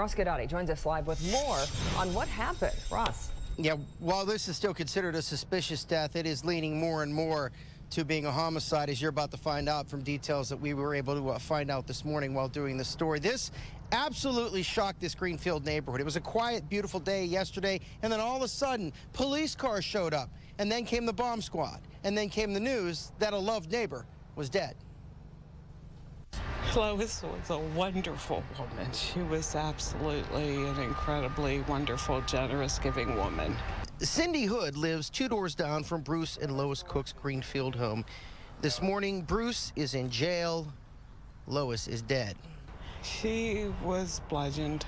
Ross Godotti joins us live with more on what happened. Ross. Yeah, while this is still considered a suspicious death, it is leaning more and more to being a homicide, as you're about to find out from details that we were able to find out this morning while doing this story. This absolutely shocked this Greenfield neighborhood. It was a quiet, beautiful day yesterday, and then all of a sudden, police cars showed up, and then came the bomb squad, and then came the news that a loved neighbor was dead. Lois was a wonderful woman. She was absolutely an incredibly wonderful, generous, giving woman. Cindy Hood lives 2 doors down from Bruce and Lois Cook's Greenfield home. This morning, Bruce is in jail. Lois is dead. She was bludgeoned.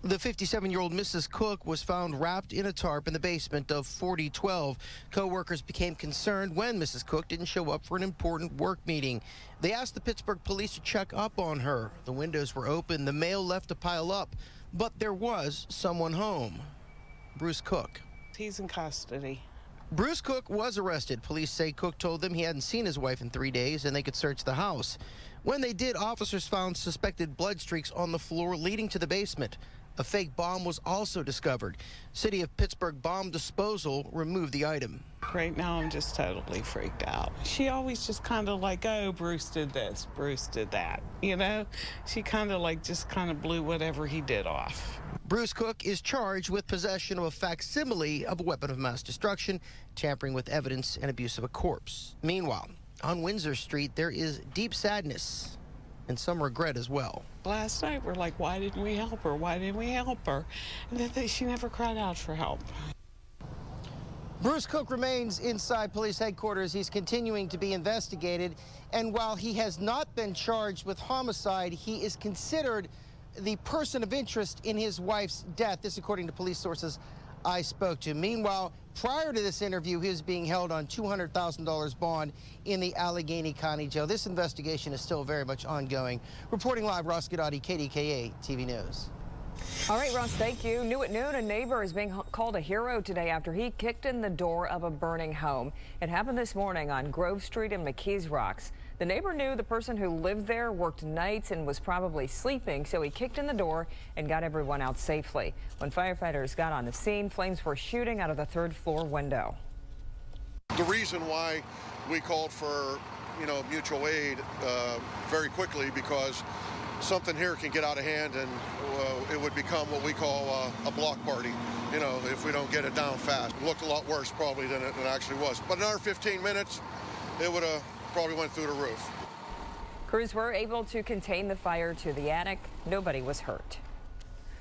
The 57-year-old Mrs. Cook was found wrapped in a tarp in the basement of 4012. Co-workers became concerned when Mrs. Cook didn't show up for an important work meeting. They asked the Pittsburgh police to check up on her. The windows were open, the mail left to pile up, but there was someone home. Bruce Cook. He's in custody. Bruce Cook was arrested. Police say Cook told them he hadn't seen his wife in 3 days and they could search the house. When they did, officers found suspected blood streaks on the floor leading to the basement. A fake bomb was also discovered. City of Pittsburgh Bomb Disposal removed the item. Right now, I'm just totally freaked out. She always just kind of like, oh, Bruce did this, Bruce did that. You know, she kind of like just kind of blew whatever he did off. Bruce Cook is charged with possession of a facsimile of a weapon of mass destruction, tampering with evidence, and abuse of a corpse. Meanwhile, on Windsor Street, there is deep sadness and some regret as well. Last night, we're like, why didn't we help her? Why didn't we help her? And then she never cried out for help. Bruce Cook remains inside police headquarters. He's continuing to be investigated. And while he has not been charged with homicide, he is considered the person of interest in his wife's death. This, according to police sources I spoke to. Meanwhile, prior to this interview, he was being held on $200,000 bond in the Allegheny County Jail. This investigation is still very much ongoing. Reporting live, Ross Godotti, KDKA TV News. All right, Ross, thank you. New at noon, a neighbor is being called a hero today after he kicked in the door of a burning home. It happened this morning on Grove Street in McKees Rocks. The neighbor knew the person who lived there worked nights and was probably sleeping, so he kicked in the door and got everyone out safely. When firefighters got on the scene, flames were shooting out of the 3rd floor window. The reason why we called for, mutual aid very quickly, because something here can get out of hand and it would become what we call a block party, if we don't get it down fast. It looked a lot worse probably than it actually was. But another 15 minutes, it would have probably went through the roof. Crews were able to contain the fire to the attic. Nobody was hurt.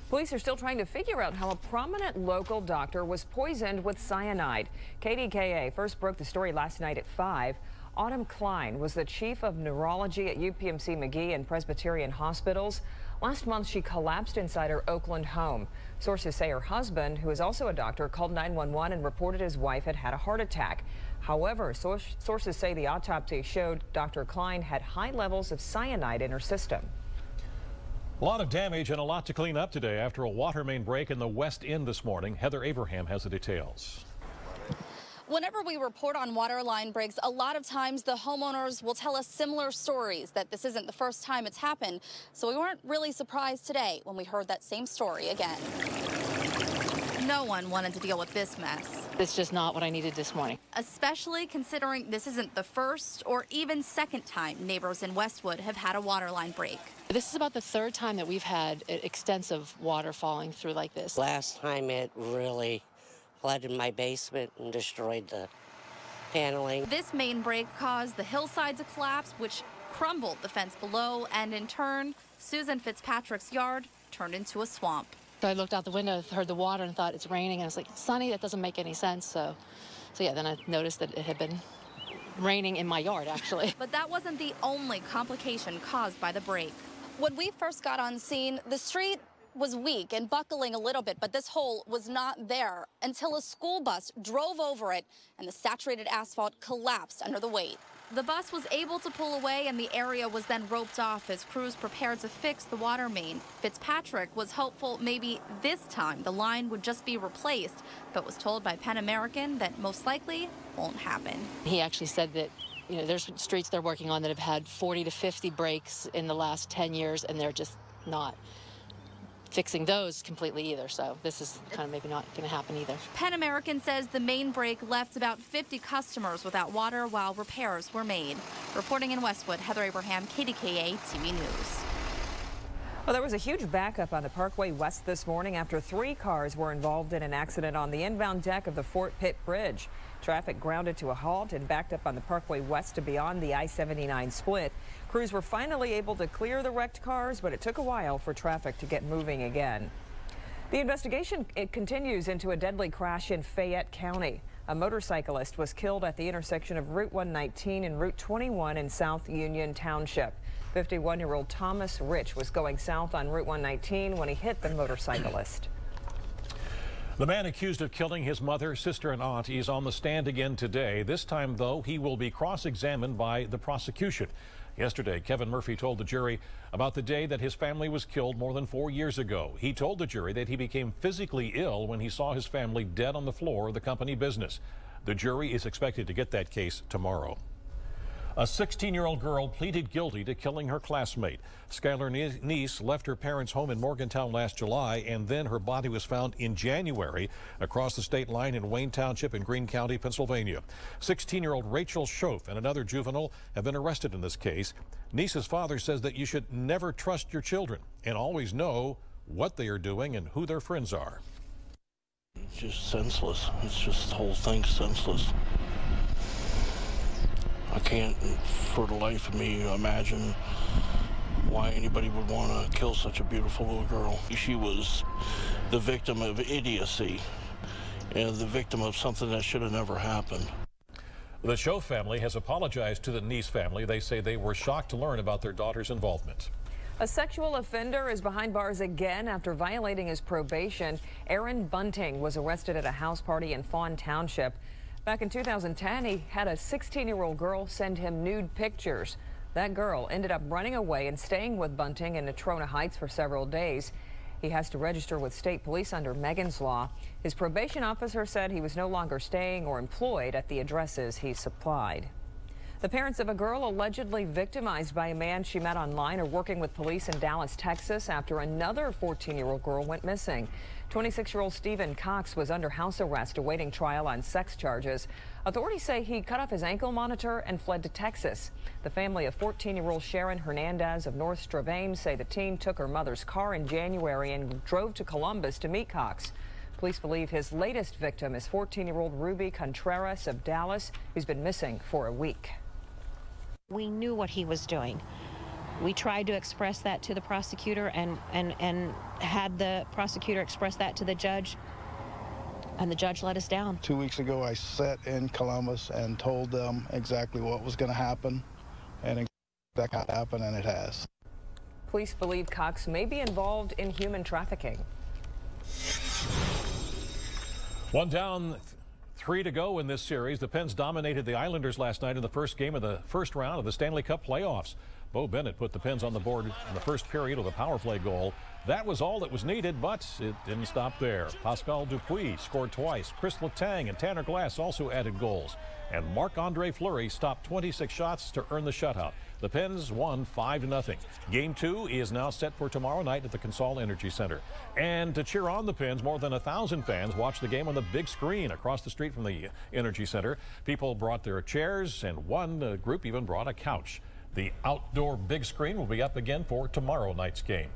Police are still trying to figure out how a prominent local doctor was poisoned with cyanide. KDKA first broke the story last night at 5. Autumn Klein was the chief of neurology at UPMC McGee and Presbyterian hospitals. Last month, she collapsed inside her Oakland home. Sources say her husband, who is also a doctor, called 911 and reported his wife had had a heart attack. However, sources say the autopsy showed Dr. Klein had high levels of cyanide in her system. A lot of damage and a lot to clean up today after a water main break in the West End this morning. Heather Abraham has the details. Whenever we report on water line breaks, a lot of times the homeowners will tell us similar stories, that this isn't the first time it's happened. So we weren't really surprised today when we heard that same story again. No one wanted to deal with this mess. It's just not what I needed this morning. Especially considering this isn't the first or even second time neighbors in Westwood have had a water line break. This is about the 3rd time that we've had extensive water falling through like this. Last time it really flooded my basement and destroyed the paneling. This main break caused the hillside to collapse, which crumbled the fence below, and in turn, Susan Fitzpatrick's yard turned into a swamp. So I looked out the window, heard the water, and thought it's raining. And I was like, it's sunny, that doesn't make any sense. So yeah, then I noticed that it had been raining in my yard, actually. But that wasn't the only complication caused by the break. When we first got on scene, the street was weak and buckling a little bit, but this hole was not there until a school bus drove over it and the saturated asphalt collapsed under the weight. The bus was able to pull away and the area was then roped off as crews prepared to fix the water main. Fitzpatrick was hopeful maybe this time the line would just be replaced, but was told by Penn American that most likely won't happen. He actually said that there's streets they're working on that have had 40 to 50 breaks in the last 10 years, and they're just not fixing those completely either. So this is kind of maybe not going to happen either. Penn American says the main break left about 50 customers without water while repairs were made. Reporting in Westwood, Heather Abraham, KDKA TV News. Well, there was a huge backup on the Parkway West this morning after 3 cars were involved in an accident on the inbound deck of the Fort Pitt Bridge. Traffic grounded to a halt and backed up on the Parkway West to beyond the I-79 split. Crews were finally able to clear the wrecked cars, but it took a while for traffic to get moving again. The investigation continues into a deadly crash in Fayette County. A motorcyclist was killed at the intersection of Route 119 and Route 21 in South Union Township. 51-year-old Thomas Rich was going south on Route 119 when he hit the motorcyclist. The man accused of killing his mother, sister, and aunt is on the stand again today. This time, though, he will be cross-examined by the prosecution. Yesterday, Kevin Murphy told the jury about the day that his family was killed more than 4 years ago. He told the jury that he became physically ill when he saw his family dead on the floor of the company business. The jury is expected to get that case tomorrow. A 16-year-old girl pleaded guilty to killing her classmate. Skylar Neese left her parents' home in Morgantown last July, and then her body was found in January across the state line in Wayne Township in Greene County, Pennsylvania. 16-year-old Rachel Schoaf and another juvenile have been arrested in this case. Neese's father says that you should never trust your children and always know what they are doing and who their friends are. It's just senseless. It's just the whole thing's senseless. I can't, for the life of me, imagine why anybody would want to kill such a beautiful little girl. She was the victim of idiocy and the victim of something that should have never happened. The Schoaf family has apologized to the Neese family. They say they were shocked to learn about their daughter's involvement. A sexual offender is behind bars again after violating his probation. Aaron Bunting was arrested at a house party in Fawn Township. Back in 2010, he had a 16-year-old girl send him nude pictures. That girl ended up running away and staying with Bunting in Natrona Heights for several days. He has to register with state police under Megan's Law. His probation officer said he was no longer staying or employed at the addresses he supplied. The parents of a girl allegedly victimized by a man she met online are working with police in Dallas, Texas after another 14-year-old girl went missing. 26-year-old Stephen Cox was under house arrest awaiting trial on sex charges. Authorities say he cut off his ankle monitor and fled to Texas. The family of 14-year-old Sharon Hernandez of North Strabane say the teen took her mother's car in January and drove to Columbus to meet Cox. Police believe his latest victim is 14-year-old Ruby Contreras of Dallas, who's been missing for a week. We knew what he was doing. We tried to express that to the prosecutor and had the prosecutor express that to the judge, and the judge let us down. 2 weeks ago, I sat in Columbus and told them exactly what was going to happen, and that happened, and it has. Police believe Cox may be involved in human trafficking. One down, 3 to go in this series. The Pens dominated the Islanders last night in the first game of the first round of the Stanley Cup playoffs. Bo Bennett put the Pens on the board in the first period with a power play goal. That was all that was needed, but it didn't stop there. Pascal Dupuis scored twice. Chris Letang and Tanner Glass also added goals. And Marc-Andre Fleury stopped 26 shots to earn the shutout. The Pens won 5-0. Game 2 is now set for tomorrow night at the Consol Energy Center. And to cheer on the Pens, more than 1,000 fans watched the game on the big screen across the street from the Energy Center. People brought their chairs, and one group even brought a couch. The outdoor big screen will be up again for tomorrow night's game.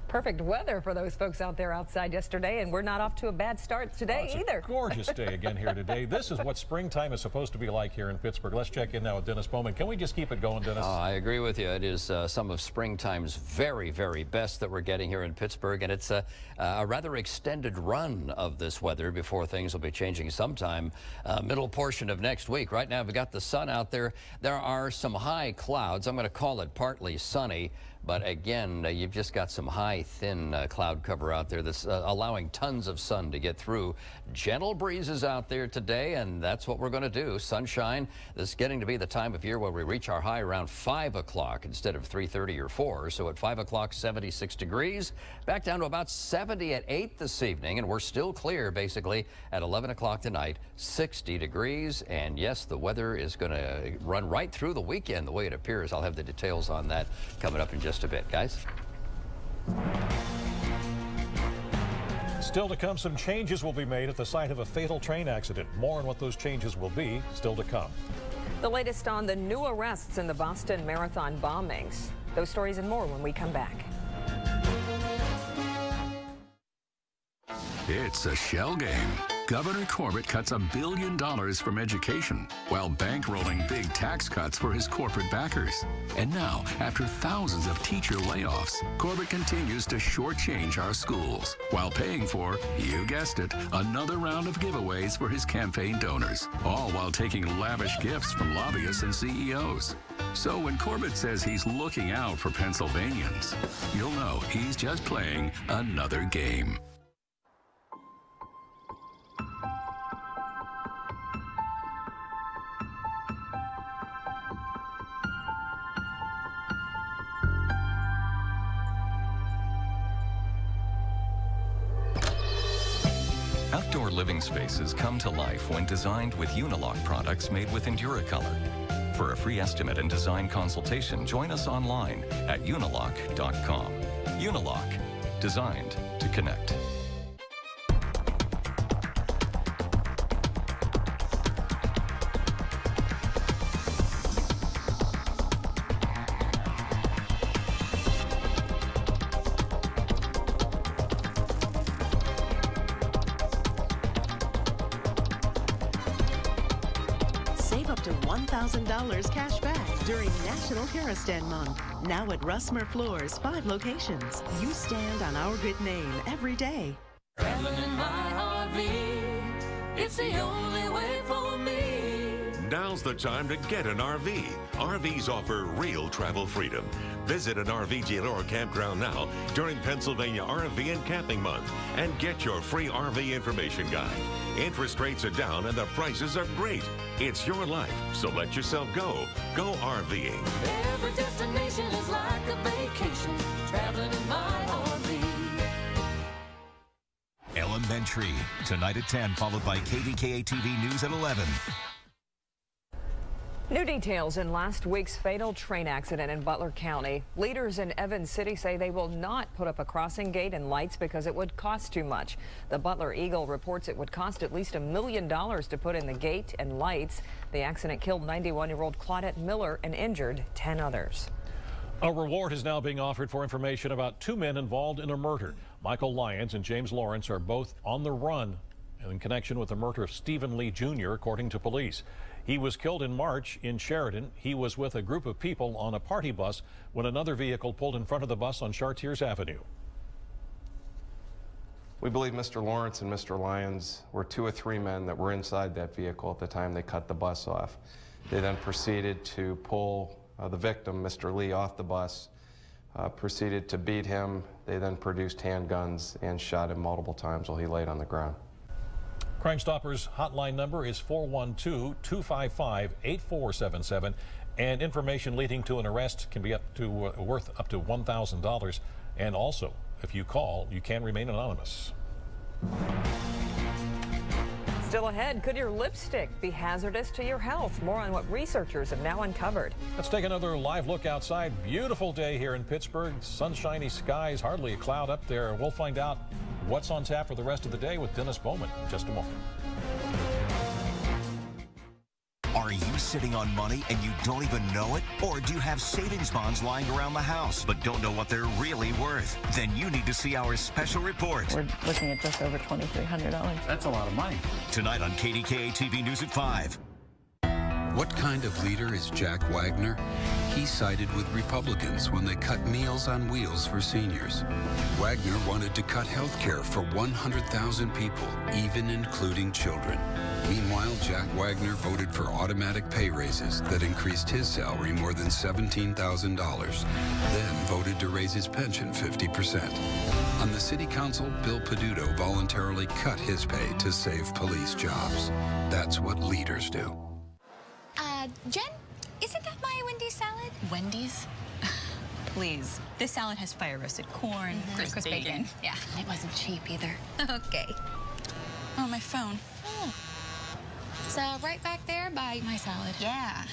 Perfect weather for those folks out there outside yesterday, and we're not off to a bad start today either. It's a gorgeous day again here today. This is what springtime is supposed to be like here in Pittsburgh. Let's check in now with Dennis Bowman. Can we just keep it going, Dennis? I agree with you. It is some of springtime's very, very best that we're getting here in Pittsburgh, and it's a rather extended run of this weather before things will be changing sometime middle portion of next week. Right now, we've got the sun out there. There are some high clouds. I'm going to call it partly sunny. But again, you've just got some high, thin cloud cover out there that's allowing tons of sun to get through. Gentle breezes out there today, and that's what we're going to do. Sunshine. This is getting to be the time of year where we reach our high around 5 o'clock instead of 3:30 or 4. So at 5 o'clock, 76 degrees. Back down to about 70 at 8 this evening, and we're still clear basically at 11 o'clock tonight, 60 degrees. And yes, the weather is going to run right through the weekend the way it appears. I'll have the details on that coming up in just a bit, guys. Still to come, some changes will be made at the site of a fatal train accident. More on what those changes will be still to come. The latest on the new arrests in the Boston Marathon bombings. Those stories and more when we come back. It's a shell game. Governor Corbett cuts $1 billion from education while bankrolling big tax cuts for his corporate backers. And now, after thousands of teacher layoffs, Corbett continues to shortchange our schools while paying for, you guessed it, another round of giveaways for his campaign donors, all while taking lavish gifts from lobbyists and CEOs. So when Corbett says he's looking out for Pennsylvanians, you'll know he's just playing another game. Outdoor living spaces come to life when designed with Unilock products made with Enduracolor. For a free estimate and design consultation, join us online at unilock.com. Unilock, designed to connect. $1,000 cash back during National Kerosene Month. Now at Russmer Floors, 5 locations. You stand on our good name every day. Traveling in my RV, it's the only way for me. Now's the time to get an RV. RVs offer real travel freedom. Visit an RV dealer or campground now during Pennsylvania RV and Camping Month and get your free RV information guide. Interest rates are down and the prices are great. It's your life, so let yourself go. Go RVing. Every destination is like a vacation. Traveling in my RV. Elementary, tonight at 10, followed by KDKA TV News at 11. New details in last week's fatal train accident in Butler County. Leaders in Evans City say they will not put up a crossing gate and lights because it would cost too much. The Butler Eagle reports it would cost at least $1 million to put in the gate and lights. The accident killed 91-year-old Claudette Miller and injured 10 others. A reward is now being offered for information about 2 men involved in a murder. Michael Lyons and James Lawrence are both on the run in connection with the murder of Stephen Lee Jr., according to police. He was killed in March in Sheridan. He was with a group of people on a party bus when another vehicle pulled in front of the bus on Chartiers Avenue. We believe Mr. Lawrence and Mr. Lyons were 2 or 3 men that were inside that vehicle at the time they cut the bus off. They then proceeded to pull the victim, Mr. Lee, off the bus, proceeded to beat him. They then produced handguns and shot him multiple times while he laid on the ground. Crime Stoppers hotline number is 412-255-8477, and information leading to an arrest can be worth up to $1,000. And also, if you call, you can remain anonymous. Still ahead, could your lipstick be hazardous to your health? More on what researchers have now uncovered. Let's take another live look outside. Beautiful day here in Pittsburgh. Sunshiny skies, hardly a cloud up there. We'll find out what's on tap for the rest of the day with Dennis Bowman in just a moment. Are you sitting on money and you don't even know it? Or do you have savings bonds lying around the house but don't know what they're really worth? Then you need to see our special report. We're looking at just over $2,300. That's a lot of money. Tonight on KDKA TV News at 5. What kind of leader is Jack Wagner? He sided with Republicans when they cut Meals on Wheels for seniors. Wagner wanted to cut health care for 100,000 people, even including children. Meanwhile, Jack Wagner voted for automatic pay raises that increased his salary more than $17,000, then voted to raise his pension 50%. On the city council, Bill Peduto voluntarily cut his pay to save police jobs. That's what leaders do. Jen, isn't that my Wendy's salad? Wendy's? Please. This salad has fire-roasted corn, crisp bacon. Yeah. It wasn't cheap either. Okay. Oh, my phone. Oh. It's right back there by my salad. Yeah.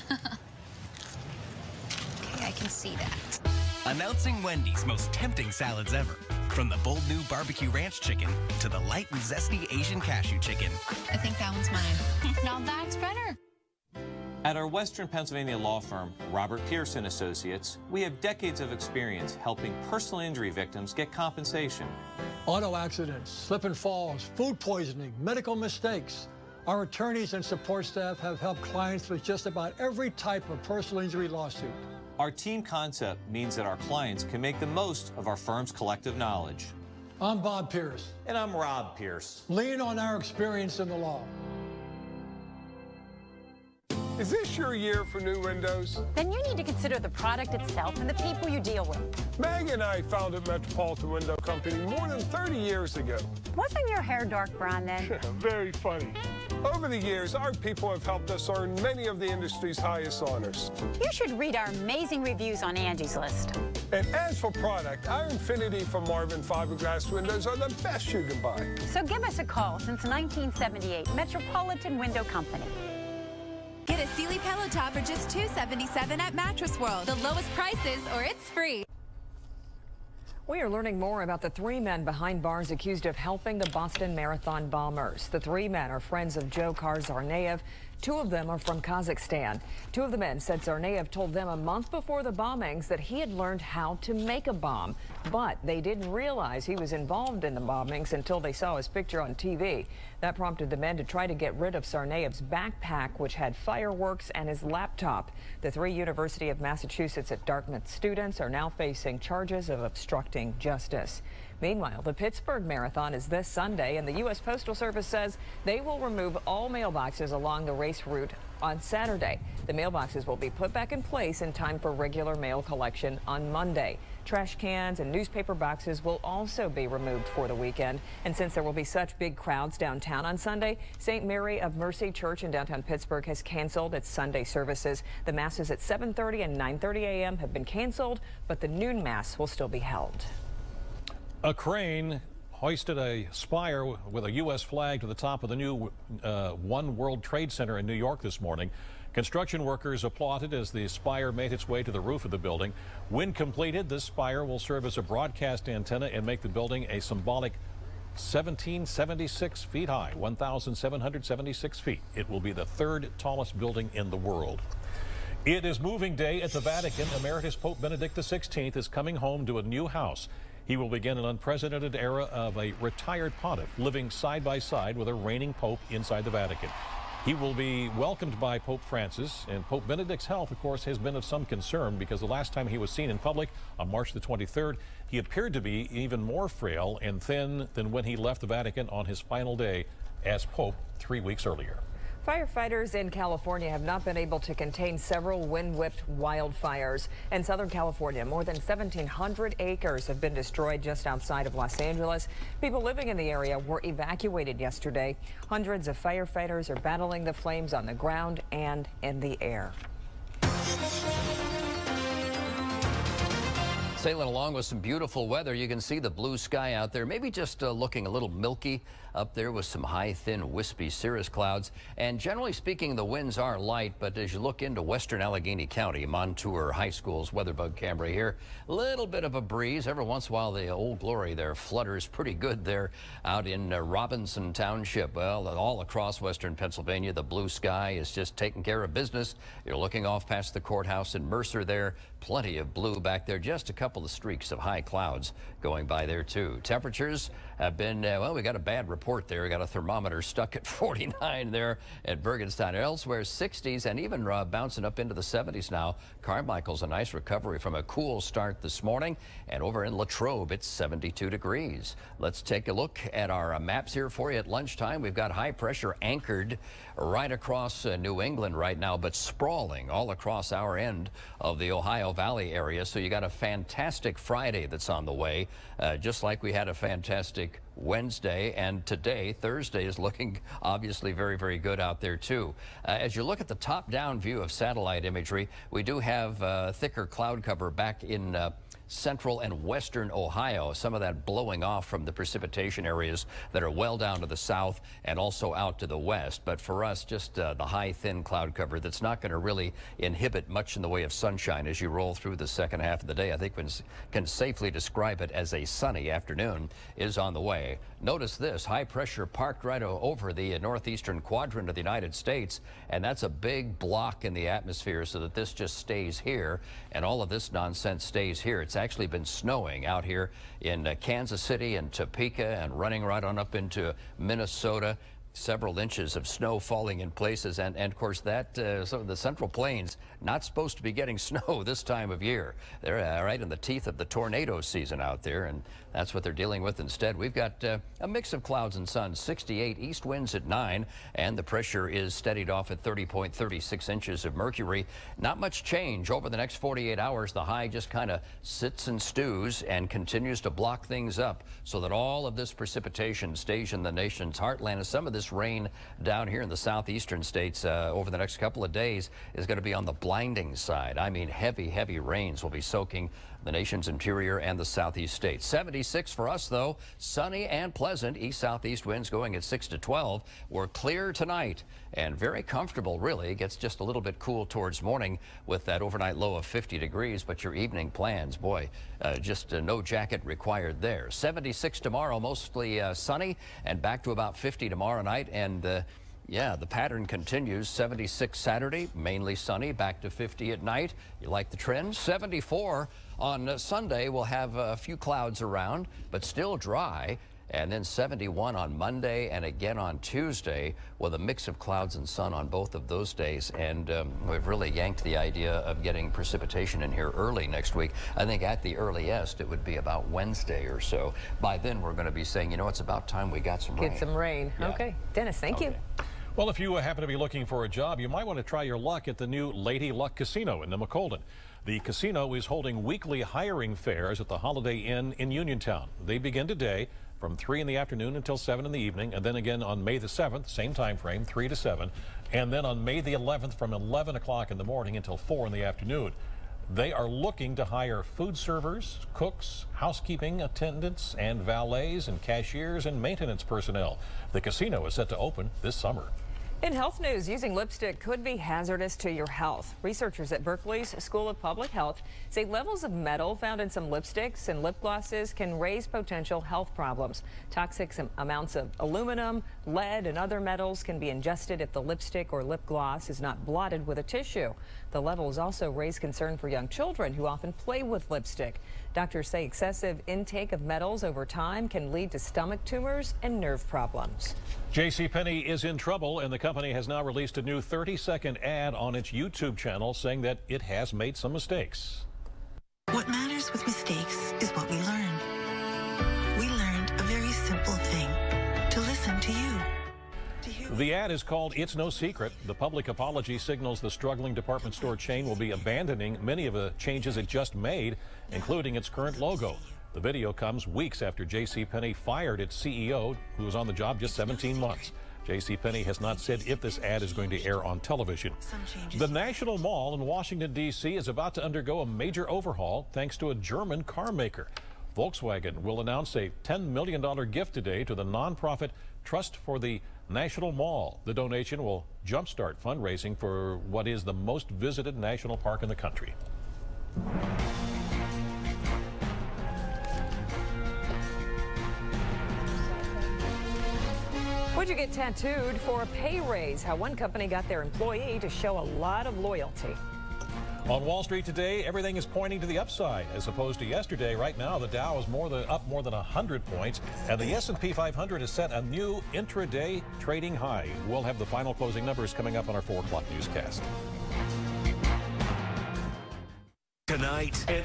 Okay, I can see that. Announcing Wendy's most tempting salads ever. From the bold new barbecue ranch chicken to the light and zesty Asian cashew chicken. I think that one's mine. Now that's better. At our Western Pennsylvania law firm, Robert Pearson Associates, we have decades of experience helping personal injury victims get compensation. Auto accidents, slip and falls, food poisoning, medical mistakes. Our attorneys and support staff have helped clients with just about every type of personal injury lawsuit. Our team concept means that our clients can make the most of our firm's collective knowledge. I'm Bob Pierce. And I'm Rob Pierce. Lean on our experience in the law. Is this your year for new windows? Then you need to consider the product itself and the people you deal with. Meg and I founded Metropolitan Window Company more than 30 years ago. Wasn't your hair dark brown then? Very funny. Over the years, our people have helped us earn many of the industry's highest honors. You should read our amazing reviews on Angie's List. And as for product, our Infinity from Marvin fiberglass windows are the best you can buy. So give us a call. Since 1978, Metropolitan Window Company. Get a Sealy pillow top for just $277 at Mattress World. The lowest prices, or it's free. We are learning more about the 3 men behind bars accused of helping the Boston Marathon bombers. The 3 men are friends of Dzhokhar Tsarnaev. 2 of them are from Kazakhstan. 2 of the men said Tsarnaev told them a month before the bombings that he had learned how to make a bomb. But they didn't realize he was involved in the bombings until they saw his picture on TV. That prompted the men to try to get rid of Tsarnaev's backpack, which had fireworks, and his laptop. The 3 University of Massachusetts at Dartmouth students are now facing charges of obstructing justice. Meanwhile, the Pittsburgh Marathon is this Sunday, and the U.S. Postal Service says they will remove all mailboxes along the race route on Saturday. The mailboxes will be put back in place in time for regular mail collection on Monday. Trash cans and newspaper boxes will also be removed for the weekend. And since there will be such big crowds downtown on Sunday, St. Mary of Mercy Church in downtown Pittsburgh has canceled its Sunday services. The masses at 7:30 and 9:30 a.m. have been canceled, but the noon mass will still be held. A crane hoisted a spire with a U.S. flag to the top of the new One World Trade Center in New York this morning. Construction workers applauded as the spire made its way to the roof of the building. When completed, this spire will serve as a broadcast antenna and make the building a symbolic 1,776 feet high, 1,776 feet. It will be the 3rd tallest building in the world. It is moving day at the Vatican. Emeritus Pope Benedict XVI is coming home to a new house. He will begin an unprecedented era of a retired pontiff living side by side with a reigning pope inside the Vatican. He will be welcomed by Pope Francis, and Pope Benedict's health, of course, has been of some concern because the last time he was seen in public on March the 23rd, he appeared to be even more frail and thin than when he left the Vatican on his final day as Pope 3 weeks earlier. Firefighters in California have not been able to contain several wind-whipped wildfires. In Southern California, more than 1,700 acres have been destroyed just outside of Los Angeles. People living in the area were evacuated yesterday. Hundreds of firefighters are battling the flames on the ground and in the air. Sailing along with some beautiful weather. You can see the blue sky out there, maybe just looking a little milky up there with some high, thin, wispy cirrus clouds. And generally speaking, the winds are light, but as you look into western Allegheny County, Montour High School's weatherbug camera here, a little bit of a breeze. Every once in a while, the Old Glory there flutters pretty good there out in Robinson Township. Well, all across western Pennsylvania, the blue sky is just taking care of business. You're looking off past the courthouse in Mercer there. Plenty of blue back there. Just a couple of streaks of high clouds going by there, too. Temperatures have been, well, we got a bad report there. We got a thermometer stuck at 49 there at Bergenstein. Elsewhere, 60s and even bouncing up into the 70s now. Carmichael's a nice recovery from a cool start this morning. And over in Latrobe, it's 72 degrees. Let's take a look at our maps here for you at lunchtime. We've got high pressure anchored right across New England right now, but sprawling all across our end of the Ohio Valley area. So you got a fantastic Friday that's on the way, just like we had a fantastic Wednesday, and today, Thursday, is looking obviously very, very good out there too. As you look at the top-down view of satellite imagery, we do have thicker cloud cover back in central and western Ohio. Some of that blowing off from the precipitation areas that are well down to the south and also out to the west. But for us, just the high, thin cloud cover that's not going to really inhibit much in the way of sunshine as you roll through the second half of the day. I think we can safely describe it as a sunny afternoon is on the way. Notice this, high pressure parked right over the northeastern quadrant of the United States, and that's a big block in the atmosphere so that this just stays here, and all of this nonsense stays here. It's actually been snowing out here in Kansas City and Topeka and running right on up into Minnesota. Several inches of snow falling in places, and of course that some of the Central Plains not supposed to be getting snow this time of year. They're right in the teeth of the tornado season out there, and that's what they're dealing with instead. We've got a mix of clouds and sun, 68, east winds at 9, and the pressure is steadied off at 30.36 inches of mercury. Not much change over the next 48 hours. The high just kind of sits and stews and continues to block things up so that all of this precipitation stays in the nation's heartland. And some of this rain down here in the southeastern states over the next couple of days is going to be on the blinding side. I mean, heavy, heavy rains will be soaking the nation's interior and the southeast states. 76 for us, though. Sunny and pleasant. East-southeast winds going at 6 to 12. We're clear tonight and very comfortable, really. It gets just a little bit cool towards morning with that overnight low of 50 degrees, but your evening plans, boy, just no jacket required there. 76 tomorrow, mostly sunny, and back to about 50 tomorrow night. And yeah, the pattern continues. 76 Saturday, mainly sunny, back to 50 at night. You like the trend? 74 on Sunday. We'll have a few clouds around, but still dry. And then 71 on Monday and again on Tuesday with a mix of clouds and sun on both of those days. And we've really yanked the idea of getting precipitation in here early next week. I think at the earliest it would be about Wednesday or so. By then we're going to be saying, you know, it's about time we got some rain. Get some rain. Yeah. Okay. Dennis, thank you. Well, if you happen to be looking for a job, you might want to try your luck at the new Lady Luck Casino in the McColden. The casino is holding weekly hiring fairs at the Holiday Inn in Uniontown. They begin today from 3 in the afternoon until 7 in the evening, and then again on May the 7th, same time frame, 3 to 7, and then on May the 11th from 11 o'clock in the morning until 4 in the afternoon. They are looking to hire food servers, cooks, housekeeping attendants, and valets and cashiers and maintenance personnel. The casino is set to open this summer. In health news, using lipstick could be hazardous to your health. Researchers at Berkeley's School of Public Health say levels of metal found in some lipsticks and lip glosses can raise potential health problems. Toxic amounts of aluminum, lead, and other metals can be ingested if the lipstick or lip gloss is not blotted with a tissue. The levels also raise concern for young children who often play with lipstick. Doctors say excessive intake of metals over time can lead to stomach tumors and nerve problems. Penney is in trouble, and the company has now released a new 30-second ad on its YouTube channel saying that it has made some mistakes. What matters with mistakes is what we learn. We learned a very simple thing, to listen to you. The ad is called It's No Secret. The public apology signals the struggling department store chain will be abandoning many of the changes it just made, including its current logo. The video comes weeks after Penney fired its CEO, who was on the job just 17 months. Penney has not said if this ad is going to air on television. The National Mall in Washington, D.C. is about to undergo a major overhaul thanks to a German car maker. Volkswagen will announce a $10 million gift today to the nonprofit Trust for the National Mall. The donation will jumpstart fundraising for what is the most visited national park in the country. Would you get tattooed for a pay raise? How one company got their employee to show a lot of loyalty. On Wall Street today, everything is pointing to the upside as opposed to yesterday. Right now, the Dow is up more than 100 points, and the S&P 500 has set a new intraday trading high. We'll have the final closing numbers coming up on our 4 o'clock newscast. Tonight.